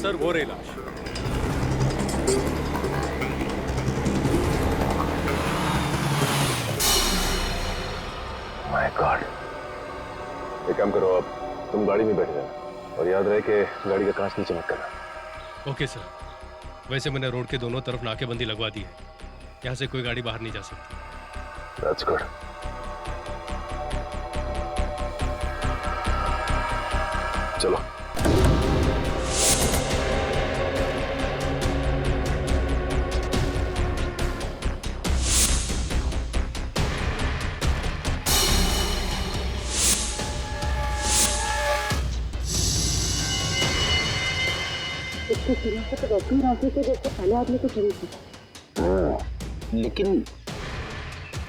Sir, वो रही लाश। My God. एक काम करो, अब तुम गाड़ी में बैठ जाना और याद रहे कि गाड़ी का कांच नीचे मत करना। Okay sir. वैसे मैंने रोड के दोनों तरफ नाकेबंदी लगवा दी है, यहाँ से कोई गाड़ी बाहर नहीं जा सकती। That's good. चलो। इसकी सुरक्षा तो वैसे ही रास्ते से जैसे पहले आदमी को चली थी। लेकिन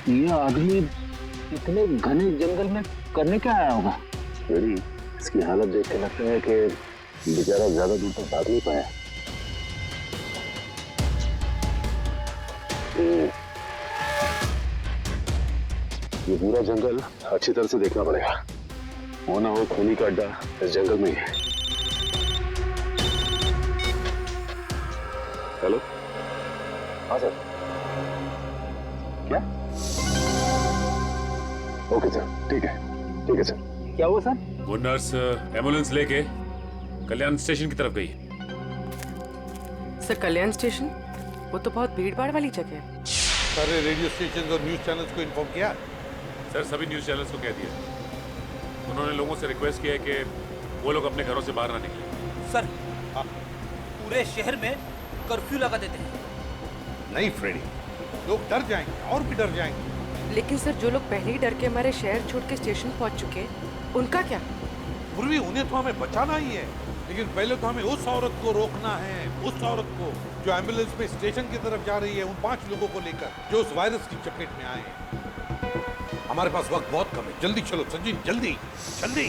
ये आदमी इतने घने जंगल में करने क्या आया होगा? मेरी इसकी हालत देख के लगता है कि बेचारा ज्यादा दूर तक भाग नहीं पाया। ये पूरा जंगल अच्छी तरह से देखना पड़ेगा, वो ना हो खूनी का अड्डा इस जंगल में ही है। हेलो। हाँ सर। क्या? ओके सर, ठीक है सर। क्या हुआ सर? वो नर्स एम्बुलेंस लेके कल्याण स्टेशन की तरफ गई। सर, कल्याण स्टेशन? वो तो बहुत भीड़ भाड़ वाली जगह है। सारे रेडियो स्टेशन और न्यूज चैनल्स को इन्फॉर्म किया? सर, सभी न्यूज चैनल्स को कह दिया। उन्होंने लोगों से रिक्वेस्ट किया है कि वो लोग अपने घरों से बाहर ना निकलें। सर, पूरे शहर में कर्फ्यू लगा देते हैं। नहीं फ्रेडी, लोग डर जाएंगे और भी डर जाएंगे। लेकिन सर, जो लोग पहले ही डर के हमारे शहर छोड़ के स्टेशन पहुंच चुके हैं, उनका क्या? पूर्वी, उन्हें तो हमें बचाना ही है, लेकिन पहले तो हमें उस औरत को रोकना है, उस औरत को जो एम्बुलेंस में स्टेशन की तरफ जा रही है, उन 5 लोगों को लेकर जो उस वायरस की चपेट में आए हैं। हमारे पास वक्त बहुत कम है, जल्दी चलो संजीव, जल्दी जल्दी।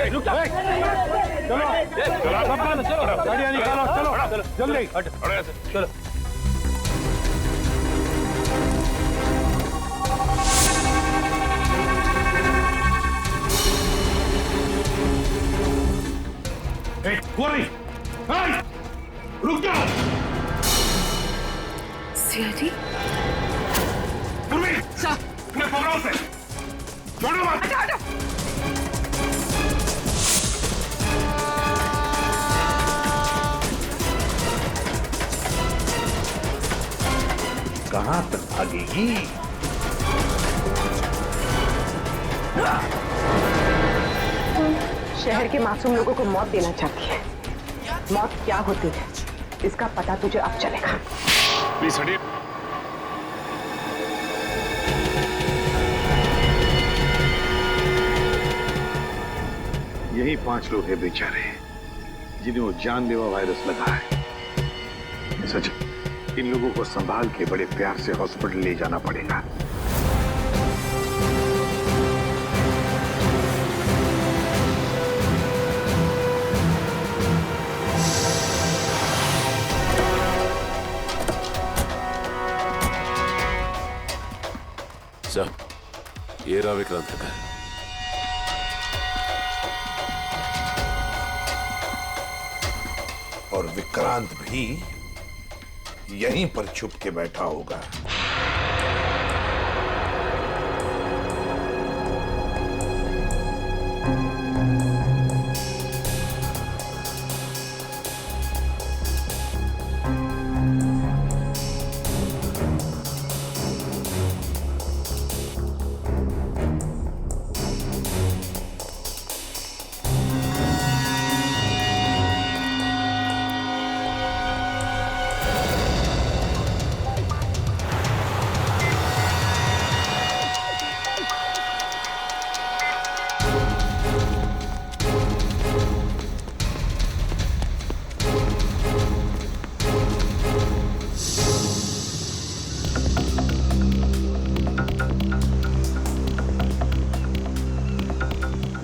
रुक जाओ। चलो चलो, गाड़ियाँ निकालो, चलो जल्दी। चलो। रुक जाओ। सीआईडी? मैं बोल रहा हूँ से छोड़ो मत। कहां तक भागेगी? शहर के मासूम लोगों को मौत देना चाहती है। मौत क्या होती है इसका पता तुझे अब चलेगा। प्लीज हटिए। यही 5 लोग हैं बेचारे जिन्हें वो जानलेवा वायरस लगा है। सच, इन लोगों को संभाल के बड़े प्यार से हॉस्पिटल ले जाना पड़ेगा। सर, ये रहा विक्रांत का घर। और विक्रांत भी यहीं पर छुप के बैठा होगा।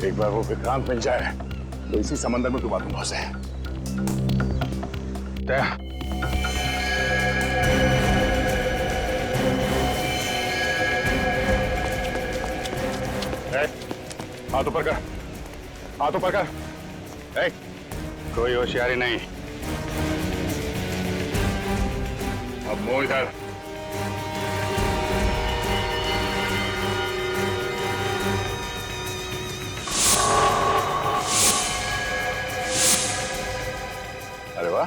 एक बार वो विक्रांत मिल जाए तो इसी समंदर में डुबा दूंगा उसे। दया। हाथ ऊपर कर, हाथ ऊपर कर। कोई होशियारी नहीं। अब मुंह इधर। अरे वाह,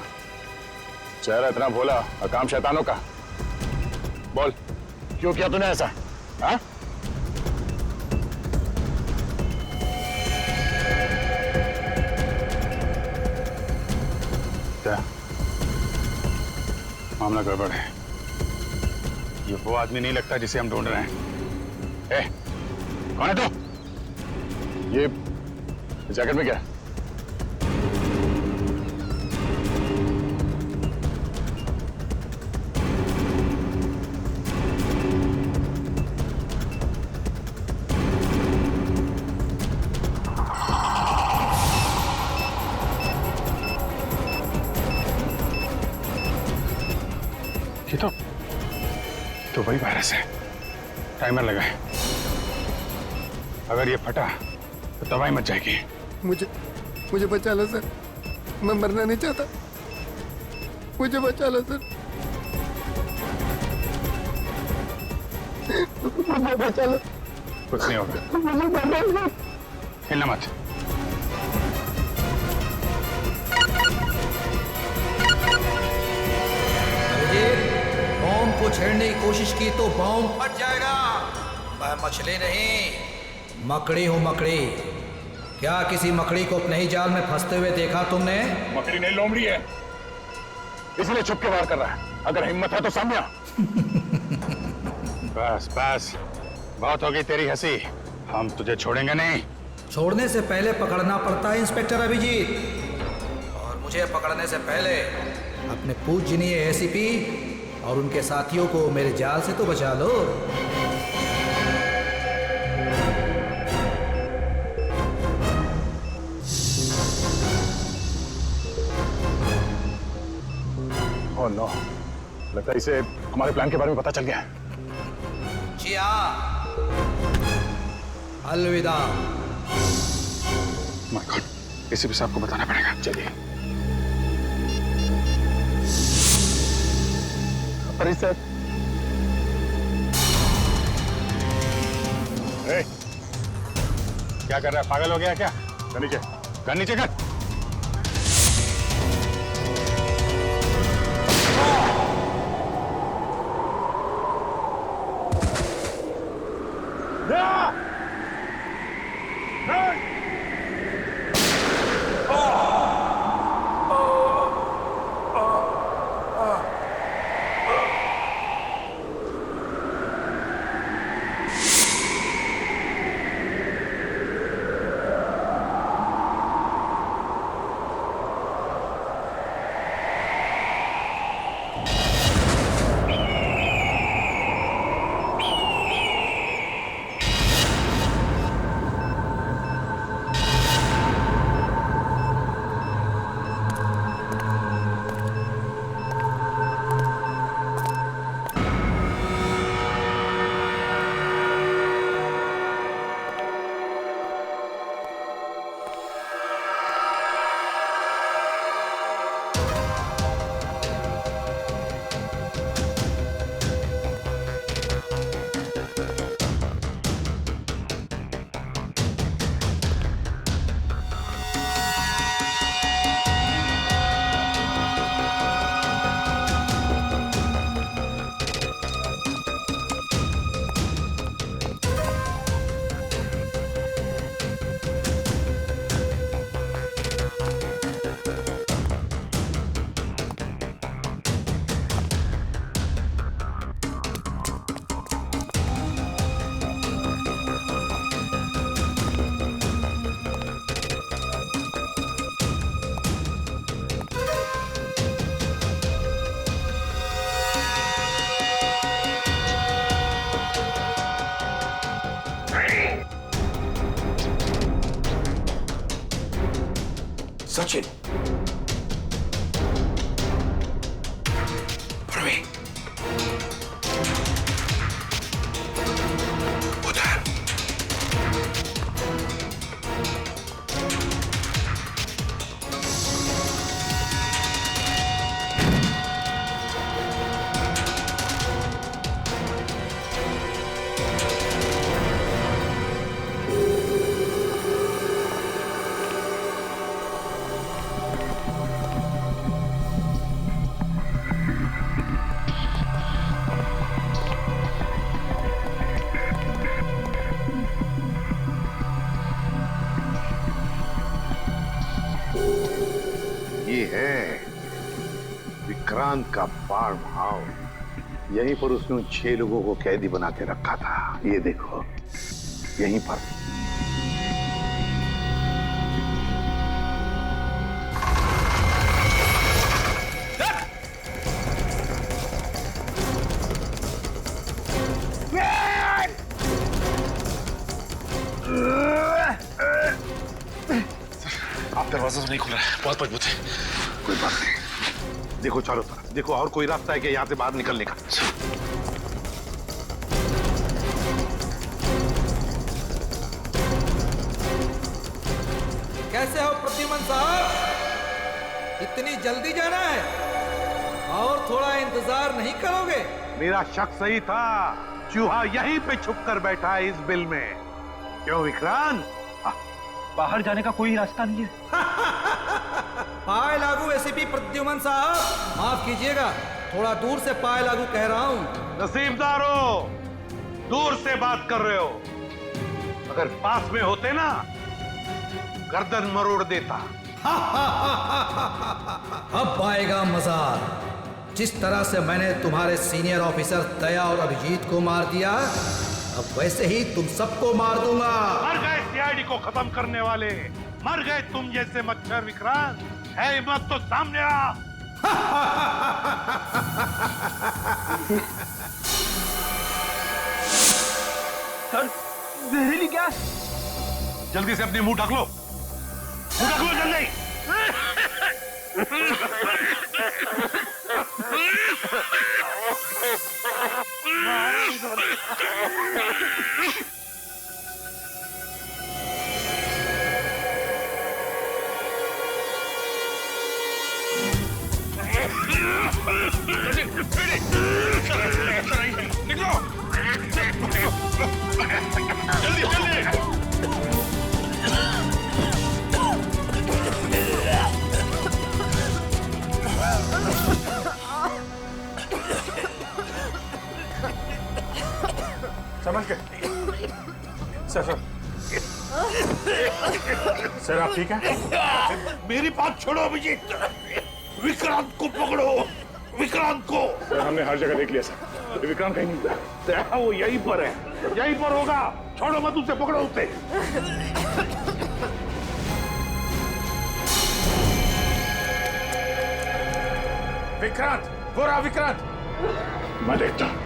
चेहरा इतना भोला और काम शैतानों का। बोल, क्यों किया तूने ऐसा? हाँ? क्या मामला गड़बड़ है? ये वो आदमी नहीं लगता जिसे हम ढूंढ रहे हैं। कौन है तू? ये जैकेट में क्या? ये तो वही वायरस है। टाइमर लगा है। अगर ये फटा तो दवाई मच जाएगी। मुझे बचा लो सर, मैं मरना नहीं चाहता, मुझे बचा लो सर, मुझे बचा लो। कुछ नहीं होगा, हिलना मत। बॉम्ब को छेड़ने की कोशिश की तो बॉम्ब फट जाएगा। मैं मछली नहीं, मकड़ी हूँ, मकड़ी। क्या किसी मकड़ी को अपने ही जाल में फंसते हुए देखा तुमने? मकड़ी नहीं, लोमड़ी है, इसलिए छुप के वार कर रहा है। अगर हिम्मत है तो सामने आ। बस बस, बहुत हो गई तेरी हंसी, हम तुझे छोड़ेंगे नहीं। छोड़ने से पहले पकड़ना पड़ता है इंस्पेक्टर अभिजीत, और मुझे पकड़ने से पहले अपने पूजनीय एसीपी और उनके साथियों को मेरे जाल से तो बचा लो। ओह नो, लगता है इसे हमारे प्लान के बारे में पता चल गया है। जी हाँ, अलविदा। माय गॉड, एसीपी साहब को बताना पड़ेगा। चलिए। अरे सर, क्या कर रहा है? पागल हो गया क्या? कर नीचे, कर नीचे कर। सचिन, प्रवीण, उधर विक्रांत का फार्म हाउस, यहीं पर उसने उन 6 लोगों को कैदी बना के रखा था। ये देखो, यहीं पर। आप दरवाजा तो नहीं खुल रहा है, बहुत मजबूत है। कोई बात नहीं, देखो चारों तरफ, देखो और कोई रास्ता है कि यहाँ से बाहर निकलने का। कैसे हो प्रद्युमन साहब? इतनी जल्दी जाना है और थोड़ा इंतजार नहीं करोगे? मेरा शक सही था, चूहा यहीं पे छुप कर बैठा है इस बिल में। क्यों विक्रांत? बाहर जाने का कोई रास्ता नहीं है। पाए लागू एसीपी प्रद्युमन साहब, माफ कीजिएगा, थोड़ा दूर से पाए लागू कह रहा हूँ। नसीबदारो, दूर से बात कर रहे हो, अगर पास में होते ना गर्दन मरोड़ देता। अब आएगा मजा। जिस तरह से मैंने तुम्हारे सीनियर ऑफिसर दया और अभिजीत को मार दिया, अब वैसे ही तुम सबको मार दूंगा। मर गए सीआईडी को खत्म करने वाले, मर गए तुम जैसे मच्छर। विक्रांत, है हिम्मत तो सामने आ। सर, जहरीली गैस। जल्दी से अपनी मुंह ढक लो, मुंह ढक लो जल्दी। समझ गए? सर सर आप ठीक हैं? मेरी बात छोड़ो अभिजीत, विक्रांत को पकड़ो, विक्रांत को। सर हमने हर जगह देख लिया सर, विक्रांत कहीं नहीं मिला। वो यहीं पर है, यहीं पर होगा। छोड़ो मत उसे, पकड़ो उसे। विक्रांत, वो रहा विक्रांत। मैं देखता हूं।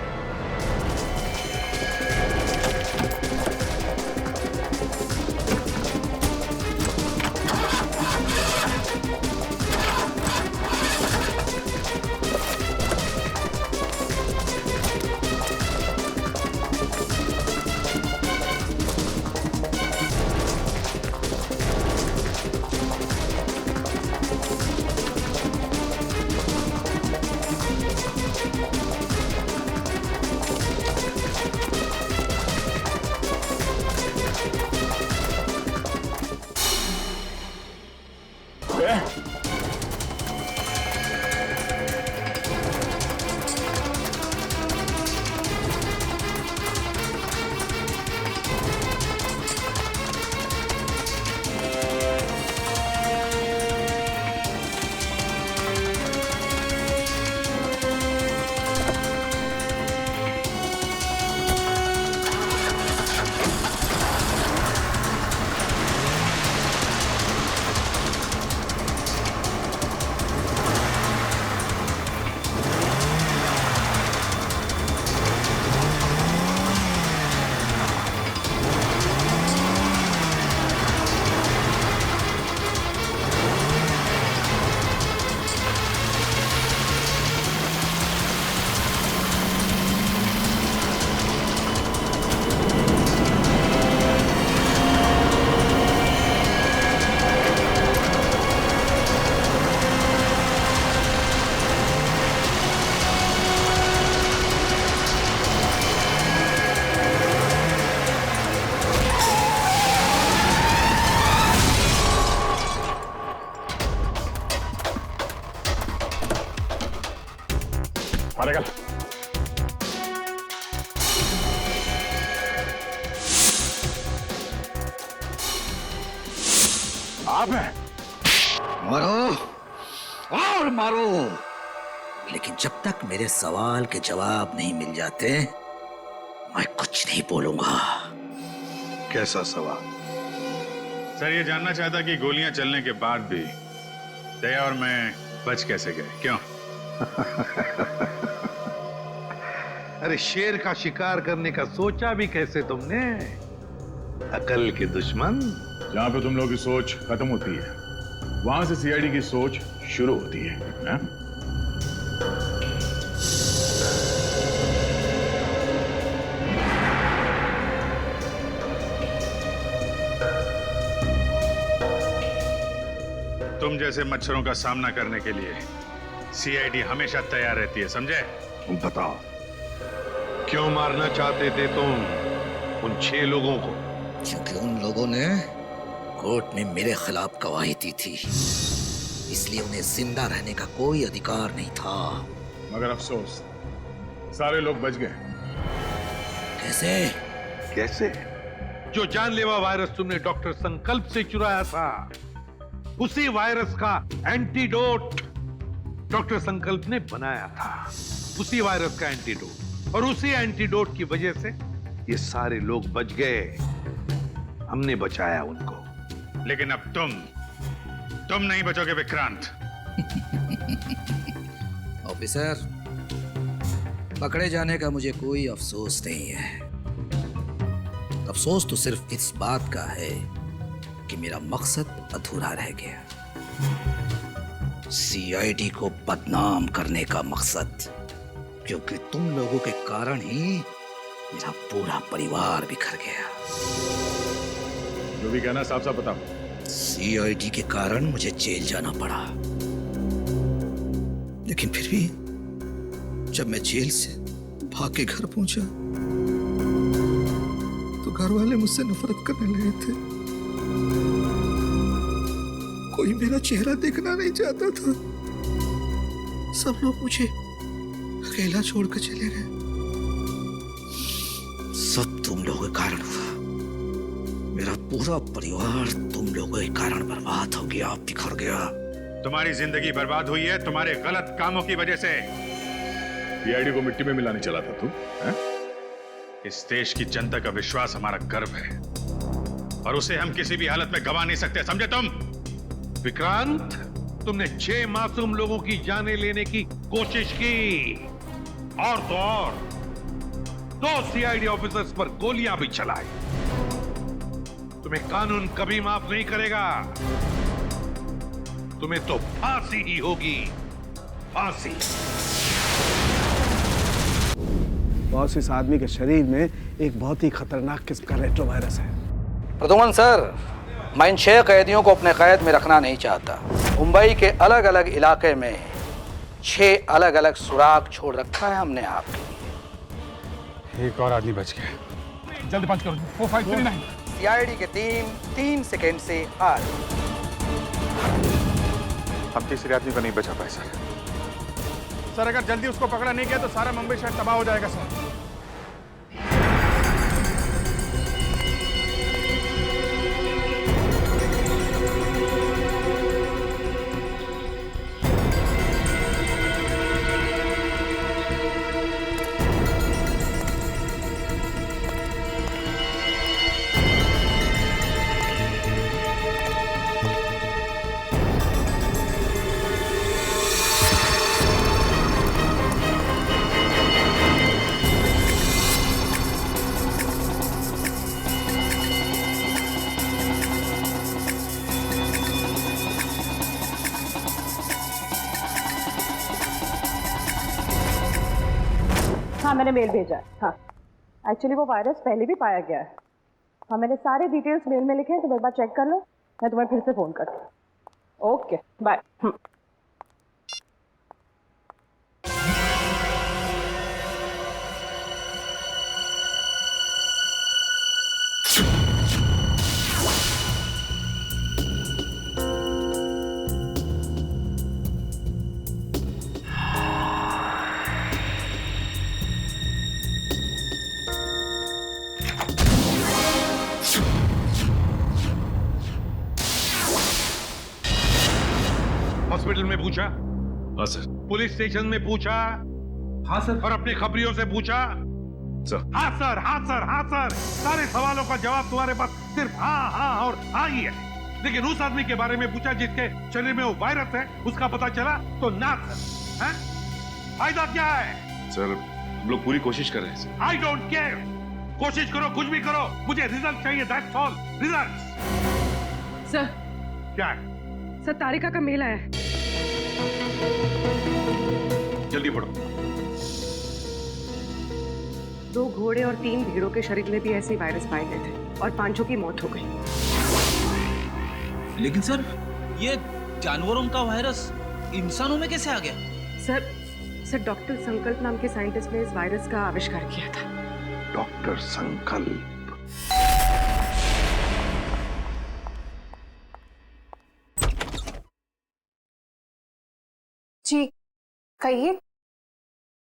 मारेगा। आप हैं? मारो और मारो, लेकिन जब तक मेरे सवाल के जवाब नहीं मिल जाते मैं कुछ नहीं बोलूंगा। कैसा सवाल? सर ये जानना चाहता कि गोलियां चलने के बाद भी दया और मैं बच कैसे गए, क्यों? अरे शेर का शिकार करने का सोचा भी कैसे तुमने? अकल के दुश्मन। जहां पे तुम लोगों की सोच खत्म होती है वहां से सीआईडी की सोच शुरू होती है। तुम जैसे मच्छरों का सामना करने के लिए सीआईडी हमेशा तैयार रहती है, समझे? तुम बताओ, क्यों मारना चाहते थे तुम उन 6 लोगों को? क्योंकि उन लोगों ने कोर्ट में मेरे खिलाफ गवाही दी थी, इसलिए उन्हें जिंदा रहने का कोई अधिकार नहीं था। मगर अफसोस सारे लोग बच गए। कैसे? कैसे? जो जानलेवा वायरस तुमने डॉक्टर संकल्प से चुराया था, उसी वायरस का एंटीडोट डॉक्टर संकल्प ने बनाया था। उसी वायरस का एंटीडोट, और उसी एंटीडोट की वजह से ये सारे लोग बच गए। हमने बचाया उनको। लेकिन अब तुम नहीं बचोगे विक्रांत। ऑफिसर, पकड़े जाने का मुझे कोई अफसोस नहीं है। अफसोस तो सिर्फ इस बात का है कि मेरा मकसद अधूरा रह गया। सीआईडी को बदनाम करने का मकसद, क्योंकि तुम लोगों के कारण ही मेरा पूरा परिवार बिखर गया। जो भी कहना साफ साफ बताओ। सीआईडी के कारण मुझे जेल जाना पड़ा, लेकिन फिर भी जब मैं जेल से भाग के घर पहुंचा तो घर वाले मुझसे नफरत करने लगे थे। कोई मेरा चेहरा देखना नहीं चाहता था। सब लोग मुझे अकेला छोड़कर चले गए। सब तुम लोगों के कारण हुआ। मेरा पूरा परिवार तुम लोगों के कारण बर्बाद हो गया, बिखर गया। तुम्हारी जिंदगी बर्बाद हुई है तुम्हारे गलत कामों की वजह से। सीआईडी को मिट्टी में मिलाने चला था तू, हैं? इस देश की जनता का विश्वास हमारा गर्व है और उसे हम किसी भी हालत में गंवा नहीं सकते, समझे तुम? विक्रांत, तुमने 6 मासूम लोगों की जानें लेने की कोशिश की, और तो और 2 सीआईडी ऑफिसर्स पर गोलियां भी चलाई। तुम्हें कानून कभी माफ नहीं करेगा। तुम्हें तो फांसी ही होगी, फांसी। बॉस, इस आदमी के शरीर में एक बहुत ही खतरनाक किस्म का रेट्रोवायरस है। प्रदुमन सर, मैं इन 6 कैदियों को अपने कैद में रखना नहीं चाहता। मुंबई के अलग अलग इलाके में 6 अलग अलग सुराग छोड़ रखा है हमने आपके लिए। एक और आदमी बच गया। जल्दी पंच करो। 4539। सीआईडी के टीम 3 सेकेंड से आ रही। हम तीसरे आदमी को नहीं बचा पाए सर। अगर जल्दी उसको पकड़ा नहीं गया तो सारा मुंबई शहर तबाह हो जाएगा सर। हाँ, मैंने मेल भेजा है। हाँ, एक्चुअली वो वायरस पहले भी पाया गया है। हाँ, मैंने सारे डिटेल्स मेल में लिखे हैं, तुम एक बार चेक कर लो। मैं तुम्हें फिर से फ़ोन करती हूँ। Okay, bye. हॉस्पिटल में पूछा? हाँ सर। पुलिस स्टेशन में पूछा? हाँ सर। और अपने खबरियों से पूछा? सर। हाँ सर, हाँ सर, हाँ सर। सारे सवालों का जवाब तुम्हारे पास सिर्फ हाँ हाँ और हाँ ही है। लेकिन उस आदमी के बारे में पूछा जिसके शरीर में वो वायरस है, उसका पता चला तो ना सर। हैं? फायदा क्या है? सर हम लोग पूरी कोशिश कर रहे हैं सर। I don't care. कोशिश करो, कुछ भी करो, मुझे रिजल्ट चाहिए, दैट्स ऑल। रिजल्ट। सर। क्या है? सर तारिका का मेल आया है। जल्दी पढ़ो। 2 घोड़े और 3 भेड़ों के शरीर में भी ऐसे वायरस पाए गए थे और 5 की मौत हो गई। लेकिन सर ये जानवरों का वायरस इंसानों में कैसे आ गया? सर डॉक्टर संकल्प नाम के साइंटिस्ट ने इस वायरस का आविष्कार किया था। डॉक्टर संकल्प। जी कहिए,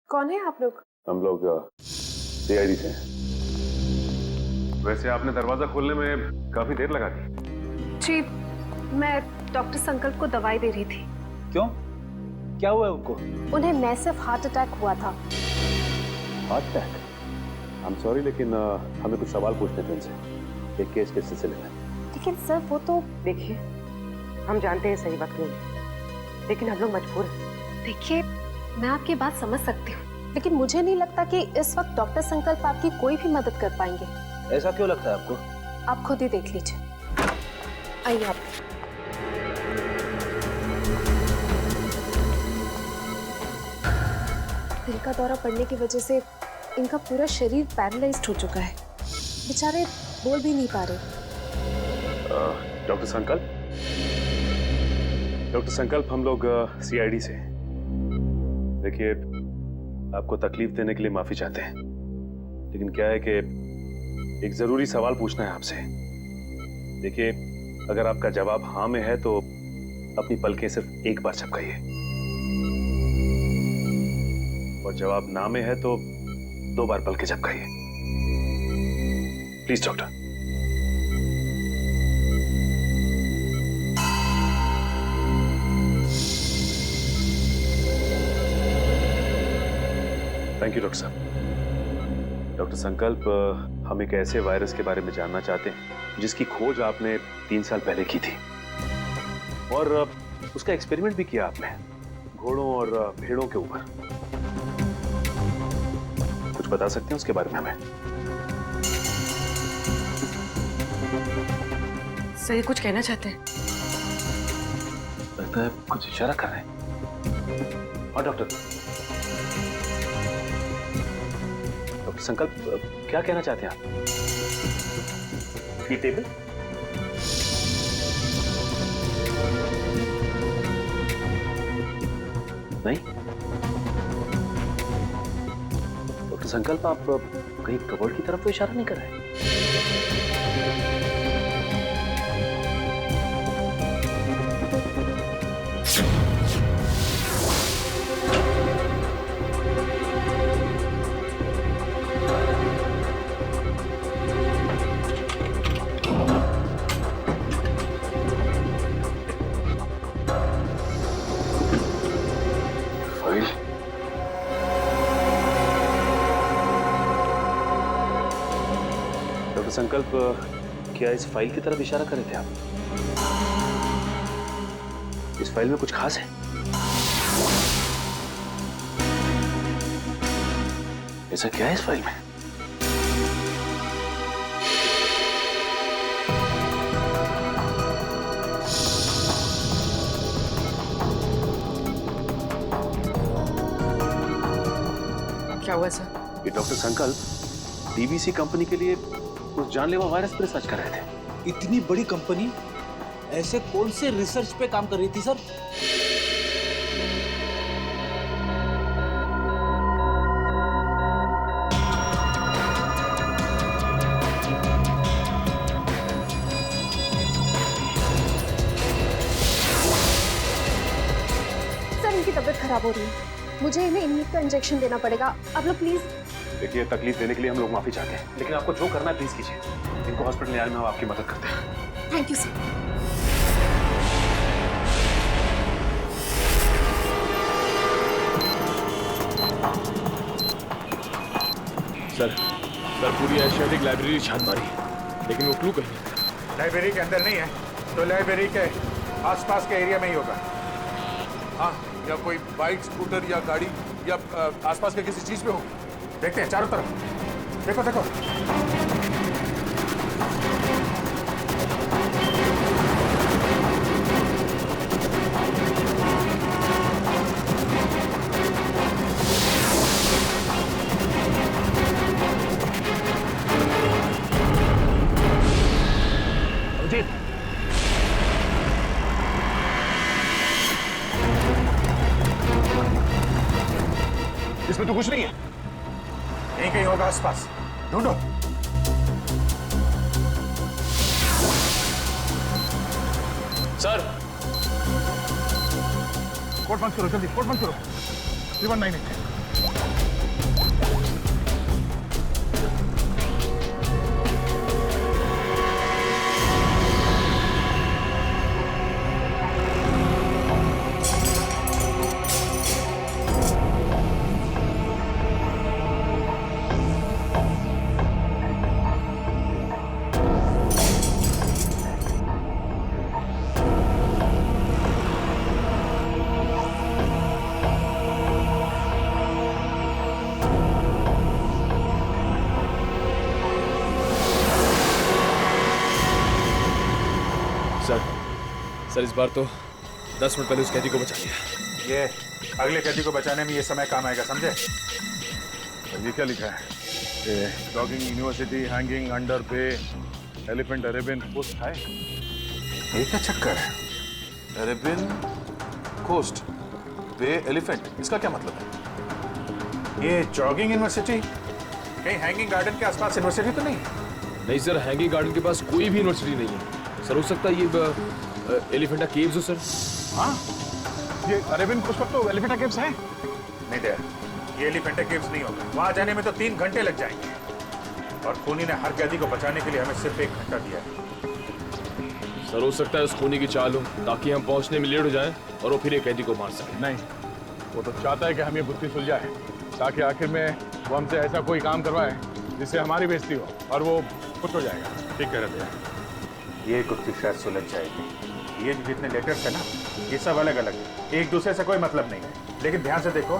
कौन है आप लोग? हम लोग सीआईडी से हैं। वैसे आपने दरवाजा खोलने में काफी देर लगा दी। जी मैं डॉक्टर संकल्प को दवाई दे रही थी। क्यों? क्या हुआ है उनको? उन्हें मैसिव हार्ट अटैक हुआ था। Heart attack? I am sorry लेकिन हमें कुछ सवाल पूछने थे उनसे एक केस के सिलसिले में। लेकिन सर वो तो देखिए, हम जानते हैं सही वक्त नहीं है, लेकिन हम लोग मजबूर हैं। देखिए मैं आपकी बात समझ सकती हूँ, लेकिन मुझे नहीं लगता कि इस वक्त डॉक्टर संकल्प आपकी कोई भी मदद कर पाएंगे। ऐसा क्यों लगता है आपको? आप खुद ही देख लीजिए। आइए आप। दिल का दौरा पड़ने की वजह से इनका पूरा शरीर पैरालाइज्ड हो चुका है। बेचारे बोल भी नहीं पा रहे। डॉक्टर संकल्प हम लोग सीआईडी से। देखिए आपको तकलीफ देने के लिए माफी चाहते हैं, लेकिन क्या है कि एक जरूरी सवाल पूछना है आपसे। देखिए अगर आपका जवाब हाँ में है तो अपनी पलकें सिर्फ एक बार झपकाइए, और जवाब ना में है तो 2 बार पलकें झपकाइए। Please doctor. Thank you doctor साहब। डॉक्टर संकल्प, हम एक ऐसे वायरस के बारे में जानना चाहते हैं जिसकी खोज आपने 3 साल पहले की थी, और उसका एक्सपेरिमेंट भी किया आपने घोड़ों और भेड़ों के ऊपर। कुछ बता सकते हैं उसके बारे में हमें? सही कुछ कहना चाहते हैं? लगता है कुछ इशारा कर रहे हैं। और डॉक्टर संकल्प क्या कहना चाहते हैं आप? टेबल? नहीं? डॉक्टर संकल्प आप कहीं कबर्ड की तरफ तो इशारा नहीं कर रहे? संकल्प, क्या इस फाइल की तरफ इशारा कर रहे थे आप? इस फाइल में कुछ खास है? ऐसा क्या है इस फाइल में? क्या हुआ सर? ये डॉक्टर संकल्प डीवीसी कंपनी के लिए उस जानलेवा वायरस पर रिसर्च कर रहे थे। इतनी बड़ी कंपनी ऐसे कौन से रिसर्च पे काम कर रही थी सर? सर इनकी तबीयत खराब हो रही है, मुझे इन्हें इन्हीं का इंजेक्शन देना पड़ेगा। आप लोग प्लीज। देखिए तकलीफ देने के लिए हम लोग माफी चाहते हैं, लेकिन आपको जो करना है प्लीज कीजिए। इनको हॉस्पिटल ले आने में हम आपकी मदद करते हैं। Thank you sir. सर पूरी एशियाटिक लाइब्रेरी छान मारी, लेकिन वो क्लू कहीं नहीं। लाइब्रेरी के अंदर नहीं है तो लाइब्रेरी के आसपास के एरिया में ही होगा। हाँ, या कोई बाइक, स्कूटर या गाड़ी या आसपास के किसी चीज पे हो। देखते हैं चारों तरफ, देखो देखो। इसमें तो कुछ नहीं है। यहीं कहीं होगा आसपास, ढूंढो। सर कोड बंद करो, जल्दी कोड बंद करो। 3198। सर इस बार तो 10 मिनट पहले उस कैदी को बचा लिया। ये अगले कैदी को बचाने में ये समय काम आएगा, समझे? ये क्या लिखा है? डॉगिंग यूनिवर्सिटी, हैंगिंग अंडर पे, एलिफेंट अरेबियन कोस्ट है। ये क्या चक्कर है? अरेबियन कोस्ट पे एलिफेंट, इसका क्या मतलब है? ये जॉगिंग यूनिवर्सिटी कहीं हैंगिंग गार्डन के आसपास यूनिवर्सिटी तो नहीं? नहीं सर, हैंगिंग गार्डन के पास कोई भी यूनिवर्सिटी नहीं है। सर हो सकता है ये एलिफेंटा केव्स हो सर। हाँ, ये अरेबियन कोस्ट पर तो एलिफेंटा केव्स है। नहीं दे, ये एलिफेंटा केव्स नहीं होगा। वहां जाने में तो 3 घंटे लग जाएंगे और खूनी ने हर कैदी को बचाने के लिए हमें सिर्फ 1 घंटा दिया है। सर हो सकता है उस खूनी की चाल हो ताकि हम पहुंचने में लेट हो जाएं और वो फिर एक कैदी को मार सके। नहीं, वो तो चाहता है कि हम ये गुत्थी सुलझाए ताकि आखिर में वो हमसे ऐसा कोई काम करवाए जिससे हमारी बेइज्जती हो और वो खुश हो जाएगा। ठीक कह रहे थे। ये गुत्थी शायद सुलझ जाएगी। ये जितने लेटर्स है ना, ये सब अलग अलग है, एक दूसरे से कोई मतलब नहीं है। लेकिन ध्यान से देखो,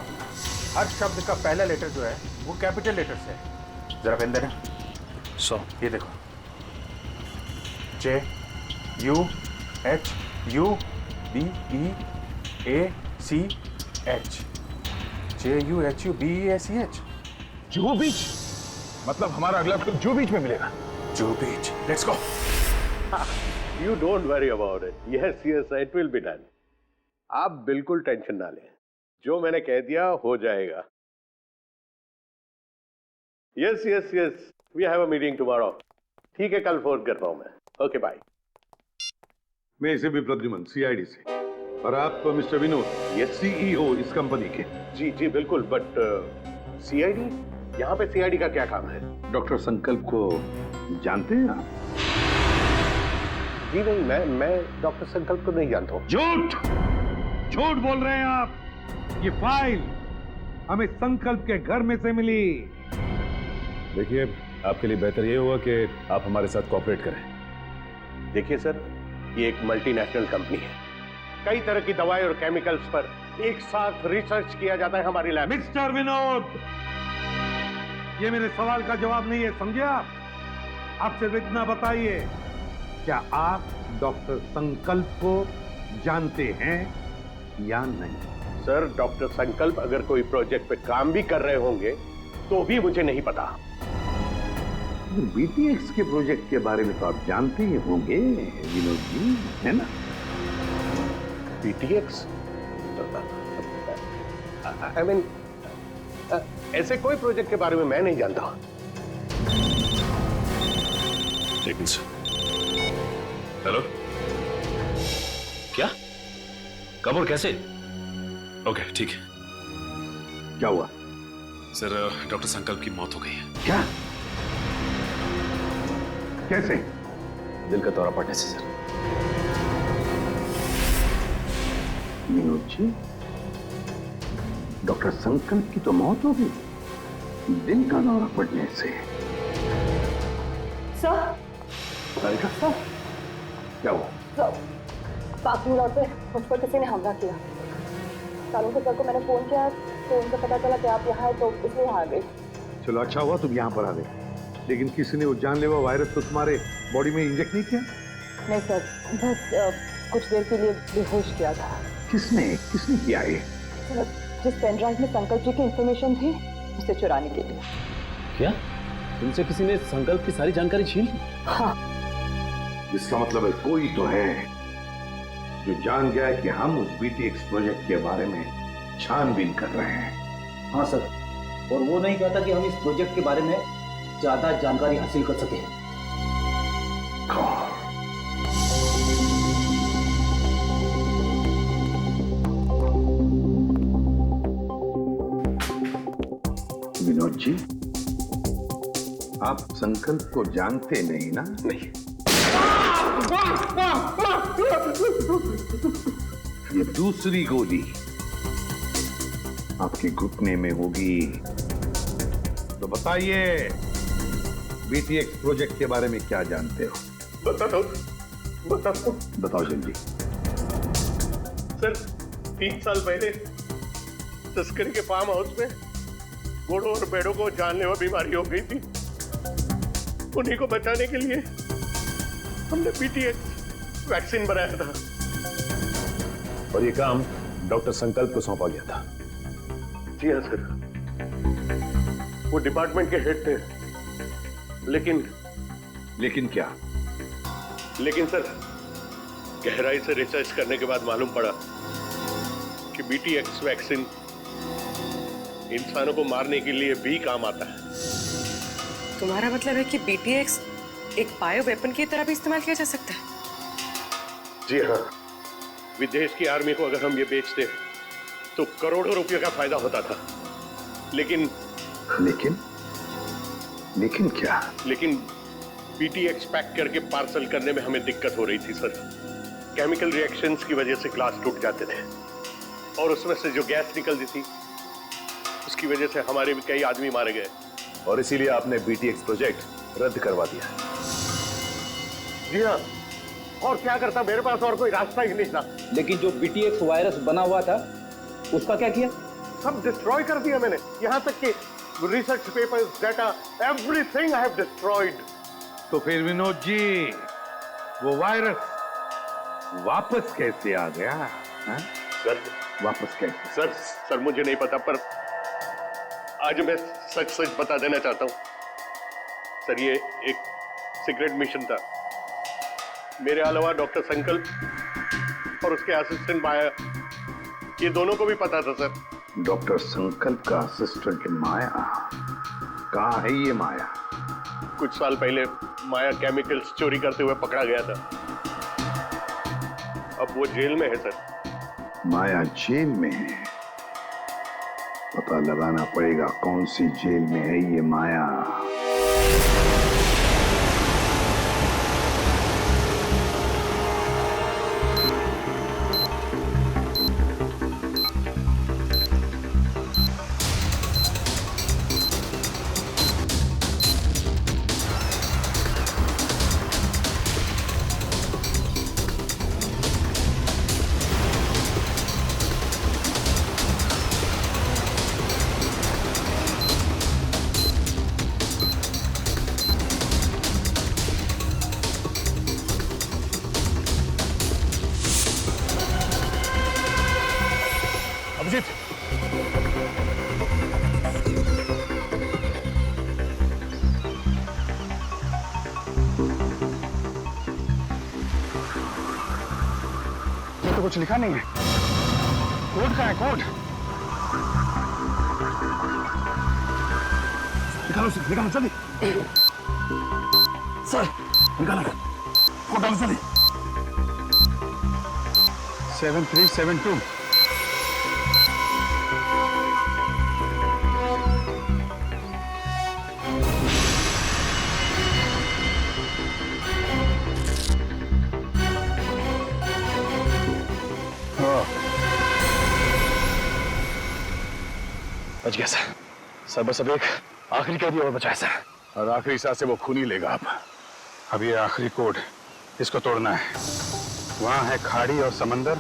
हर शब्द का पहला लेटर जो है वो कैपिटल लेटर से है। जरा पेन देना। ये देखो, JUHUBEACH, JUHUBEACH। जुहू बीच, मतलब हमारा अगला ट्रिप जुहू बीच में मिलेगा। Juhu beach, let's go. You don't worry about it. Yes, it will be done. आप बिल्कुल टेंशन ना लें, जो मैंने कह दिया हो जाएगा। Yes, we have a meeting tomorrow. ठीक है, कल फोन करता हूं मैं। Okay bye. मैं इसे भी प्रद्युमन, CID से। और आप मिस्टर विनोद, ये CEO इस कंपनी के। जी बिल्कुल, बट CID, यहाँ पे CID का क्या काम है? डॉक्टर संकल्प को जानते हैं आप? जी नहीं, मैं डॉक्टर संकल्प को नहीं जानता हूँ। झूठ बोल रहे हैं आप। ये फाइल हमें संकल्प के घर में से मिली। देखिए, आपके लिए बेहतर ये होगा कि आप हमारे साथ कोऑपरेट करें। देखिए सर, ये एक मल्टीनेशनल कंपनी है। कई तरह की दवाएं और केमिकल्स पर एक साथ रिसर्च किया जाता है हमारी लैब। मिस्टर विनोद, ये मेरे सवाल का जवाब नहीं है, समझे आप? आप सिर्फ इतना बताइए, क्या आप डॉक्टर संकल्प को जानते हैं या नहीं? सर, डॉक्टर संकल्प अगर कोई प्रोजेक्ट पे काम भी कर रहे होंगे तो भी मुझे नहीं पता। BTX के प्रोजेक्ट के बारे में तो आप जानते ही होंगे विनोद जी, है ना? BTX? I mean, ऐसे कोई प्रोजेक्ट के बारे में मैं नहीं जानता। हेलो, क्या? कब और कैसे? ओके, ठीक है। क्या हुआ? सर, डॉक्टर संकल्प की मौत हो गई है। क्या? कैसे? दिल का दौरा पड़ने से सर। विनोद जी, डॉक्टर संकल्प की तो मौत हो गई दिल का दौरा पड़ने से। सर सर क्या हुआ? सर पार्किंग लॉट पे मुझ पर किसी ने हमला किया। सालों के सर को मैंने फोन किया तो उनको पता चला कि आप यहाँ हैं तो इसलिए यहाँ आ गई। चलो अच्छा हुआ तुम यहाँ पर आ गए, लेकिन किसी ने वो जानलेवा वायरस तो तुम्हारे बॉडी में इंजेक्ट नहीं किया? नहीं सर, बस कुछ देर के लिए बेहोश किया था। किसने किसने किया ये? जिस पेन ड्राइव में संकल्प जी की इंफॉर्मेशन थी उसे चुराने के लिए। क्या तुमसे किसी ने संकल्प की सारी जानकारी छीन ली? हाँ। इसका मतलब है कोई तो है जो जान गया है कि हम उस BTX प्रोजेक्ट के बारे में छानबीन कर रहे हैं। हाँ सर, और वो नहीं चाहता कि हम इस प्रोजेक्ट के बारे में ज्यादा जानकारी हासिल कर सकें। विनोद जी, आप संकल्प को जानते नहीं ना? नहीं। ये दूसरी गोली आपके घुटने में होगी। तो बताइए BTX प्रोजेक्ट के बारे में क्या जानते हो? बताओ जल्दी। सर 3 साल पहले तस्करी के फार्म हाउस में घोड़ों और भेड़ों को जानलेवा बीमारी हो गई थी। उन्हीं को बचाने के लिए हमने BTX वैक्सीन बनाया था और ये काम डॉक्टर संकल्प को सौंपा गया था। जी हाँ सर, वो डिपार्टमेंट के हेड थे। लेकिन क्या? लेकिन सर, गहराई से रिसर्च करने के बाद मालूम पड़ा कि BTX वैक्सीन इंसानों को मारने के लिए भी काम आता है। तुम्हारा मतलब है कि BTX एक बायो वेपन की तरह भी इस्तेमाल किया जा सकता है? जी हाँ, विदेश की आर्मी को अगर हम ये बेचते तो करोड़ों रुपए का फायदा होता था। लेकिन क्या? लेकिन BTX पैक करके पार्सल करने में हमें दिक्कत हो रही थी सर। केमिकल रिएक्शंस की वजह से ग्लास टूट जाते थे और उसमें से जो गैस निकलती थी उसकी वजह से हमारे भी कई आदमी मारे गए। और इसीलिए आपने BTX प्रोजेक्ट रद्द करवा दिया। जी हाँ, और क्या करता, मेरे पास और कोई रास्ता ही नहीं था। लेकिन जो BTX वायरस बना हुआ था उसका क्या किया? सब डिस्ट्रॉय कर दिया मैंने, यहाँ तक कि research papers, data, everything I have destroyed. तो फिर विनोद जी वो वायरस वापस कैसे आ गया? सर वापस कैसे? सर मुझे नहीं पता, पर आज मैं सच बता देना चाहता हूँ सर। ये एक सीक्रेट मिशन था। मेरे अलावा डॉक्टर संकल्प और उसके असिस्टेंट माया, ये दोनों को भी पता था सर। डॉक्टर संकल्प का असिस्टेंट माया? कहाँ है ये माया? कुछ साल पहले माया केमिकल्स चोरी करते हुए पकड़ा गया था। अब वो जेल में है सर। माया जेल में है? पता लगाना पड़ेगा कौन सी जेल में है ये माया। अभिजीत, ये तो कुछ लिखा नहीं है। कोड का है, कोड। निकालो सर, निकालो जल्दी। सर निकालो कोड, डालो जल्दी। 7372। गया सर। सर बस अब एक आखिरी कैदी और बचा है सर, और आखिरी सांस से वो खून ही लेगा। अब ये आखिरी कोड, इसको तोड़ना है। वहाँ है खाड़ी और समंदर,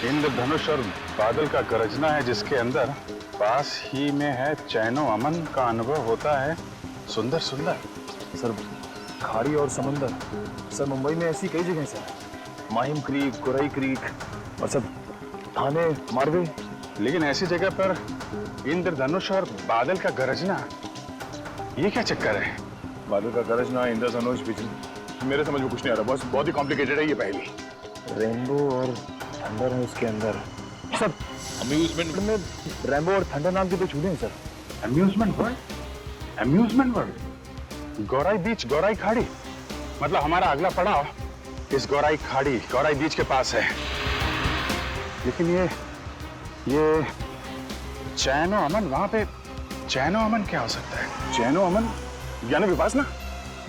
इंद्रधनुष और बादल का गरजना है, जिसके अंदर पास ही में है चैनो अमन का अनुभव होता है सुंदर सुंदर। सर खाड़ी और समंदर, सर मुंबई में ऐसी कई जगह sir, Mahim creek, Gorai creek, और सब थाने, मारवे। लेकिन ऐसी जगह पर इंद्रधनुष और बादल का गरजना, ये क्या चक्कर है? बादल का गरजना, इंद्रधनुष, बिजली, मेरे समझ में कुछ नहीं आ रहा। बस बहुत ही कॉम्प्लिकेटेड है ये पहली। रेनबो और थंडर है उसके अंदर। सर अम्यूजमेंट में रेनबो और थंडर नाम के दो चूहे हैं sir. Amusement world, amusement world, Gorai beach, Gorai खाड़ी। मतलब हमारा अगला पड़ाव इस गौराई खाड़ी, गौराई बीच के पास है। लेकिन ये चैनो अमन, वहां पे चैनो अमन क्या हो सकता है? चैनो अमन यानी विपासना,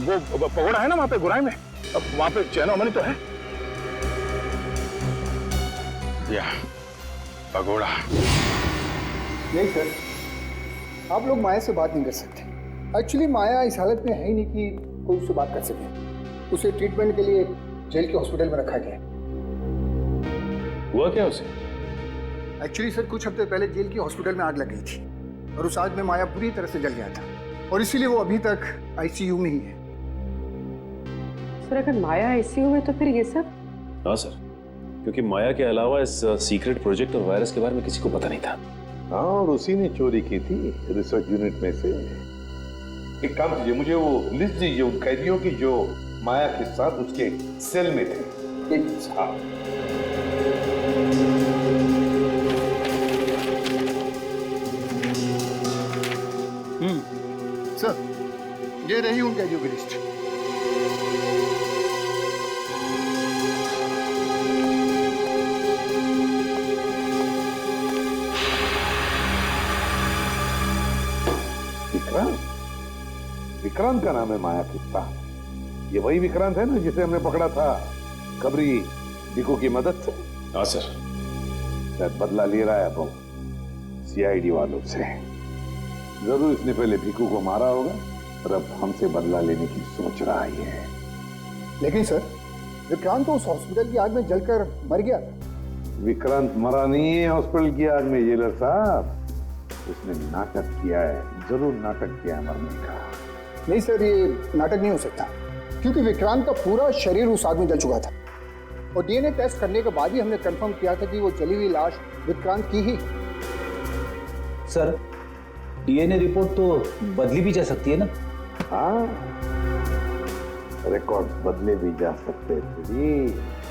वो पगोड़ा है ना वहां पे गुराई में, अब वहां पे चैनो अमन ही तो है। या पगोड़ा। नहीं सर, आप लोग माया से बात नहीं कर सकते। एक्चुअली माया इस हालत में है ही नहीं कि कोई उससे बात कर सके। उसे ट्रीटमेंट के लिए जेल के हॉस्पिटल में रखा गया। हुआ क्या उसे? एक्चुअली सर कुछ हफ्ते पहले जेल के हॉस्पिटल में आग लग गई थी, और उस आग में माया पूरी तरह से जल गया था, और इसीलिए वो अभी तक आईसीयू में ही है। सर अगर माया आईसीयू में तो फिर ये सब? हाँ सर, क्योंकि माया के अलावा इस सीक्रेट प्रोजेक्ट और वायरस के बारे में किसी को पता नहीं था। हाँ, और उसी ने चोरी की थी रिसर्च यूनिट में से। एक काम कीजिए, मुझे वो लिस्ट दीजिए उन कैदियों की जो माया के साथ उसके सेल में थे। हाँ। सर ये रही उन कैदियों की लिस्ट। विक्रांत का नाम है माया के साथ। ये वही विक्रांत है ना जिसे हमने पकड़ा था खबरी भिकू की मदद से? हाँ सर। शायद बदला ले रहा है वो सीआईडी वालों से। जरूर इसने पहले भिकू को मारा होगा और अब हमसे बदला लेने की सोच रहा है। लेकिन सर विक्रांत तो उस हॉस्पिटल की आग में जलकर मर गया था। विक्रांत मरा नहीं है हॉस्पिटल की आग में जेलर साहब, उसने नाटक किया है, जरूर नाटक किया है मरने का। नहीं सर, ये नाटक नहीं हो सकता, क्योंकि विक्रांत का पूरा शरीर उस आग में जल चुका था, और डीएनए टेस्ट करने के बाद ही हमने कंफर्म किया था कि वो जली हुई लाश विक्रांत की ही। सर डीएनए रिपोर्ट तो बदली भी जा सकती है ना? हाँ, रिकॉर्ड बदले भी जा सकते थे।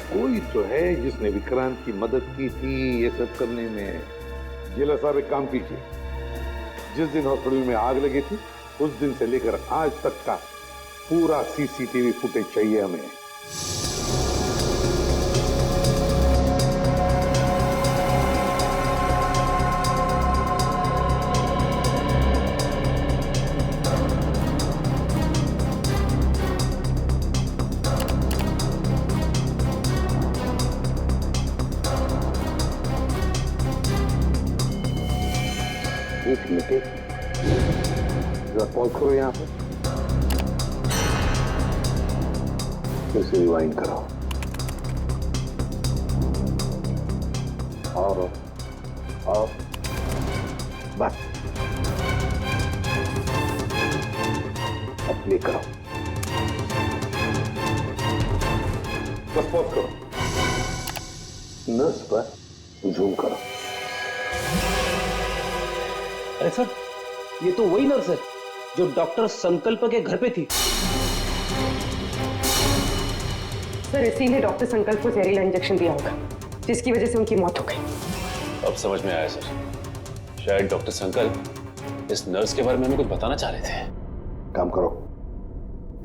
कोई तो है जिसने विक्रांत की मदद की थी ये सब करने में। जेलर साहब एक काम कीजिए, जिस दिन हॉस्पिटल में आग लगी थी उस दिन से लेकर आज तक का पूरा सीसीटीवी फुटेज चाहिए हमें। एक मिनट, जरा पॉज करो यहाँ पे, फिर से रिवाइंड करो। और बस अब प्ले करो, बस पॉज करो, नर्स पर जूम करो। अरे सर ये तो वही नर्स है जो डॉक्टर संकल्प के घर पे थी। सर इसीलिए डॉक्टर संकल्प को जहरीला इंजेक्शन दिया होगा, जिसकी वजह से उनकी मौत हो गई। अब समझ में आया सर, शायद डॉक्टर संकल्प इस नर्स के बारे में हमें कुछ बताना चाह रहे थे। काम करो,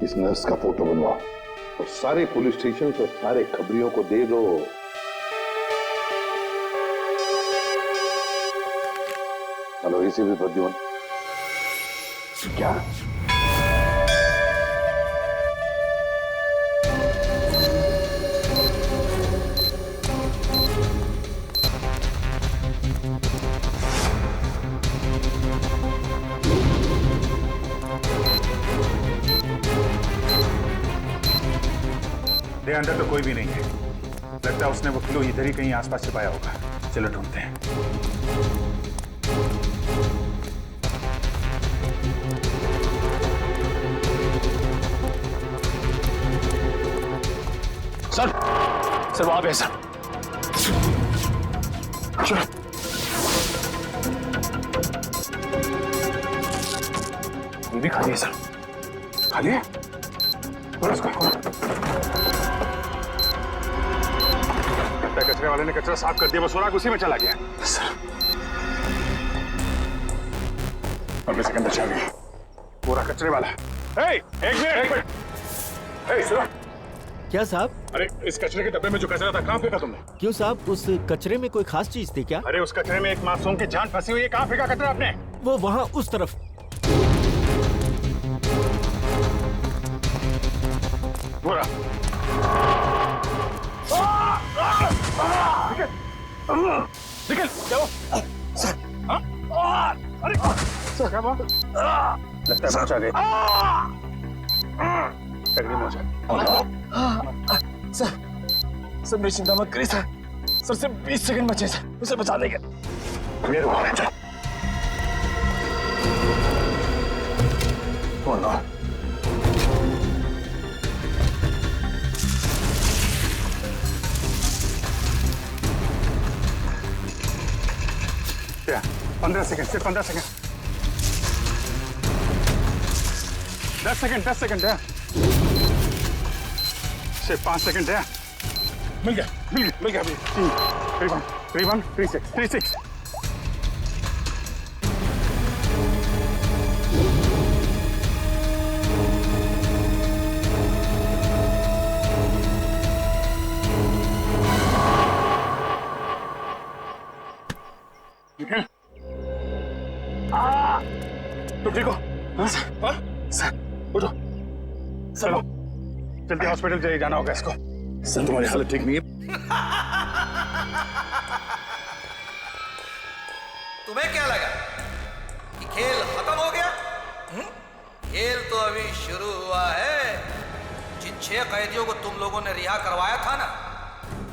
इस नर्स का फोटो बनवाओ और सारे पुलिस स्टेशन और सारे खबरियों को दे दो। Hello ACP Pradyuman. क्या? ये अंदर तो कोई भी नहीं है। लगता है उसने वो क्लू इधर ही कहीं आसपास छिपाया होगा। चलो ढूंढते हैं। सर वहां पे सर। चलो ये भी खाली है सर। खाली है? और उसको कचरे वाले ने कचरा साफ कर दिया, वो सुराग उसी में चला गया। सर और सेकंड बचा गया पूरा कचरे वाला। एक मिनट सुनो। क्या साहब? अरे इस कचरे के डब्बे में जो कचरा था कहाँ फेंका तुमने? क्यों साहब, उस कचरे में कोई खास चीज थी क्या? अरे उस कचरे में एक मासूम की जान फंसी हुई है, कहाँ फेंका कचरा आपने? वो वहाँ उस तरफ। पूरा निकल चलो सर। अरे सर क्या बात? लगता है पहुंचा गए। सर मेरी चिंता मत करिए सर। सर सिर्फ 20 सेकंड बचे सर, उसे बचा देंगे। मेरे को चल। Oh no. क्या 15 सेकंड, सिर्फ 15 सेकंड। 10 सेकंड है। सिर्फ 5 सेकंड है। मिल गया अभी। 3-1 3-6 तुम ठीक हो? हाँ सर उठो। चलो जल्दी हॉस्पिटल जाइए, जाना होगा इसको। सर तुम्हारी हालत ठीक नहीं है। तुम्हें क्या लगा कि खेल खत्म हो गया? खेल तो अभी शुरू हुआ है। जिन 6 कैदियों को तुम लोगों ने रिहा करवाया था ना,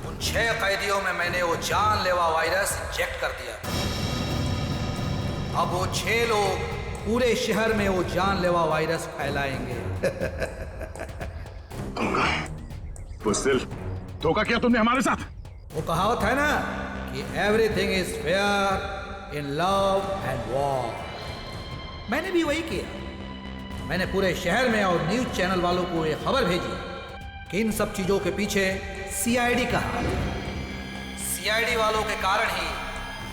उन 6 कैदियों में मैंने वो जानलेवा वायरस इंजेक्ट कर दिया। अब वो 6 लोग पूरे शहर में वो जानलेवा वायरस फैलाएंगे। बुज़दिल, धोखा किया तुमने हमारे साथ। वो कहावत है ना कि everything is fair in love and war. मैंने भी वही किया। मैंने पूरे शहर में और न्यूज चैनल वालों को ये खबर भेजी कि इन सब चीजों के पीछे सीआईडी का हाथ है। सीआईडी वालों के कारण ही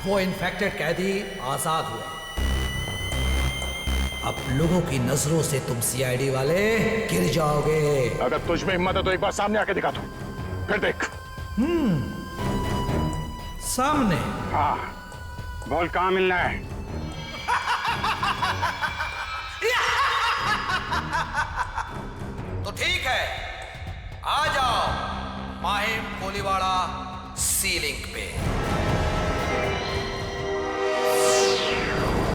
वो इन्फेक्टेड कैदी आजाद हुए। अब लोगों की नजरों से तुम सीआईडी वाले गिर जाओगे। अगर तुझ में हिम्मत है तो एक बार सामने आके दिखा दो, फिर देख। सामने? हाँ, बोल कहाँ मिलना है? तो ठीक है, आ जाओ माहिम कोलीवाड़ा सी लिंक पे।